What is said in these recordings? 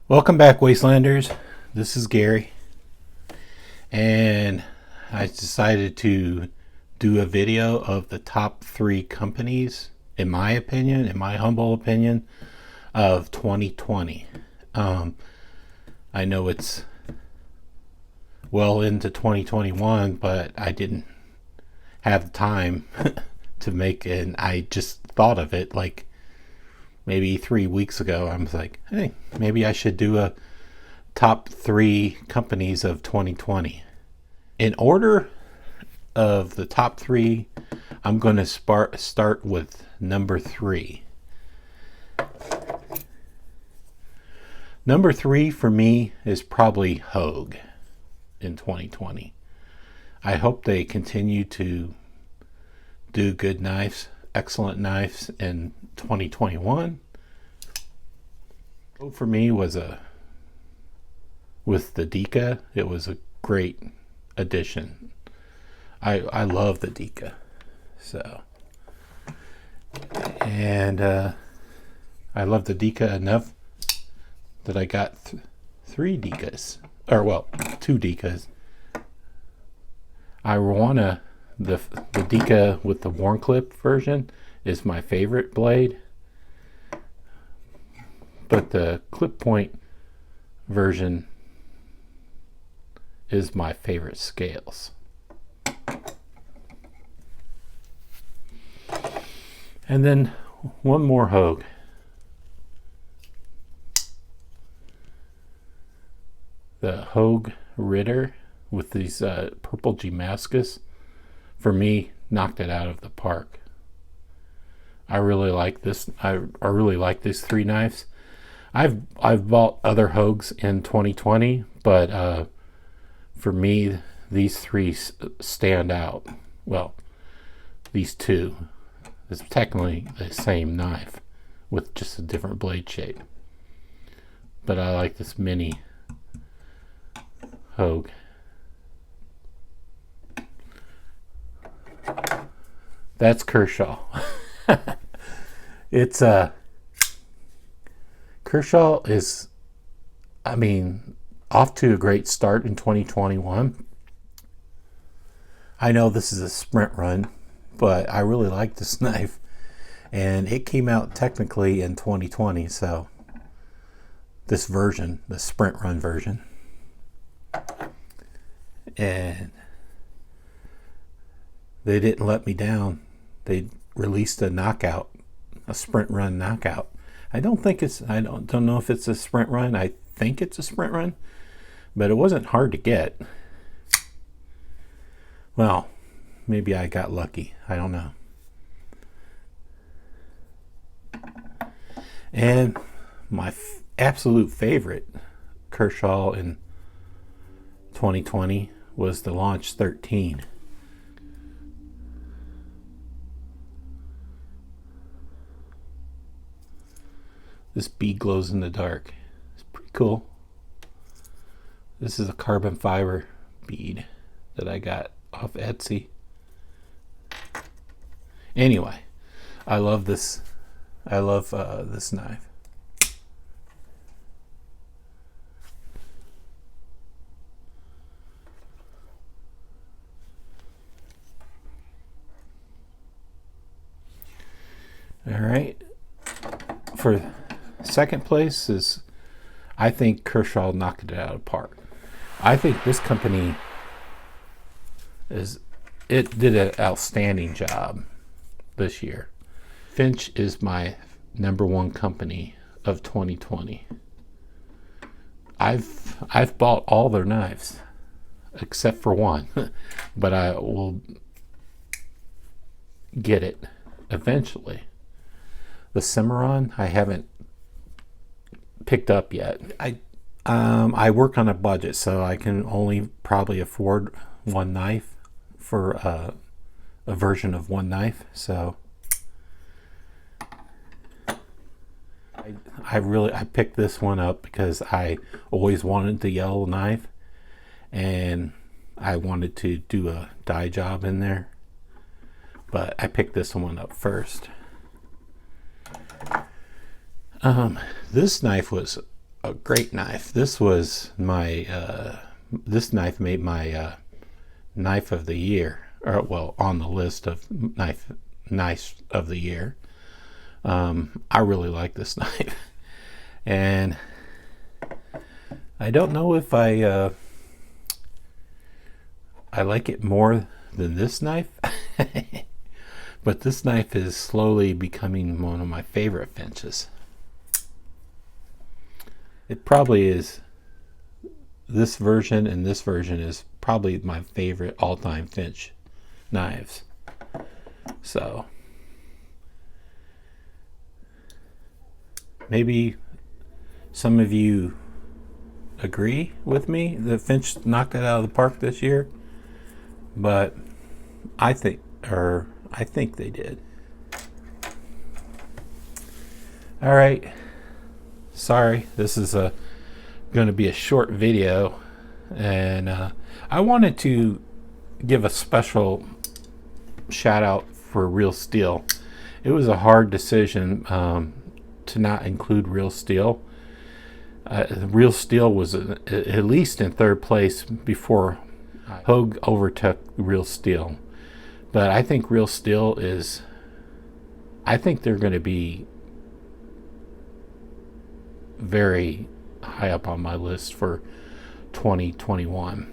Welcome back, Wastelanders. This is Gary, and I decided to do a video of the top 3 companies, in my opinion, in my humble opinion, of 2020. I know it's well into 2021, but I didn't have the time to make it, and I just thought of it like maybe 3 weeks ago. I was like, hey, maybe I should do a top 3 companies of 2020. In order of the top 3, I'm going to start with number 3. Number 3 for me is probably Hogue in 2020. I hope they continue to do good knives, excellent knives in 2021. For me was with the Deka, it was a great addition. I love the Deka, so, and I love the Deka enough that I got 3 Dekas, or well, 2 Dekas. The Deka with the worn clip version is my favorite blade, but the clip point version is my favorite scales. And then one more Hogue. The Hogue Ritter with these purple Damascus, for me, knocked it out of the park. I really like this. I really like these 3 knives. I've bought other Hogues in 2020, but for me, these 3 stand out. Well, these 2. It's technically the same knife with just a different blade shape. But I like this mini Hogue. That's Kershaw. It's Kershaw is, off to a great start in 2021. I know this is a sprint run, but I really like this knife, and it came out technically in 2020, so this version, the sprint run version, and they didn't let me down. They released a knockout, a sprint run knockout. I don't know if it's a sprint run. I think it's a sprint run, but it wasn't hard to get. Well, maybe I got lucky. I don't know. And my absolute favorite Kershaw in 2020 was the Launch 13. This bead glows in the dark. It's pretty cool. This is a carbon fiber bead that I got off Etsy. Anyway, I love this. I love this knife. All right. For second place is, I think Kershaw knocked it out of the park. I think this company did an outstanding job this year. Finch is my number 1 company of 2020. I've bought all their knives except for one, but I will get it eventually. The Cimarron I haven't picked up yet. I work on a budget, so I can only probably afford one knife for a version of one knife. So I picked this one up because I always wanted the yellow knife, and I wanted to do a dye job in there, but I picked this one up first. This knife was a great knife. This was my this knife made my knife of the year, or well, on the list of knife of the year. I really like this knife, and I don't know if I like it more than this knife, but this knife is slowly becoming one of my favorite Finches. It probably is. This version and this version is probably my favorite all-time Finch knives. So maybe some of you agree with me that Finch knocked it out of the park this year, but I think they did. All right. Sorry, this is going to be a short video, and I wanted to give a special shout out for Real Steel. It was a hard decision to not include Real Steel. Real Steel was at least in third place before Hogue overtook Real Steel. But I think Real Steel is, I think they're going to be very high up on my list for 2021.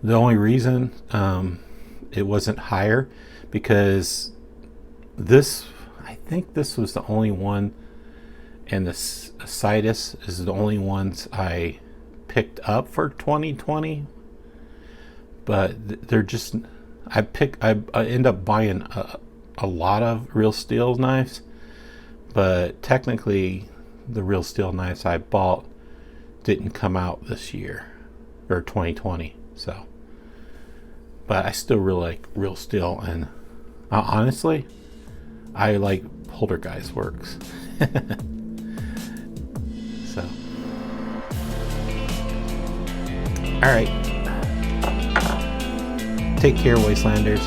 The only reason it wasn't higher, because I think this was the only one, and the Citus is the only ones I picked up for 2020. But they're just, I end up buying a lot of Real Steel knives, but technically the Real Steel knives I bought didn't come out this year, or 2020. So, but I still really like Real Steel, and honestly, I like Poltergeist works. So, all right. Take care, Wastelanders.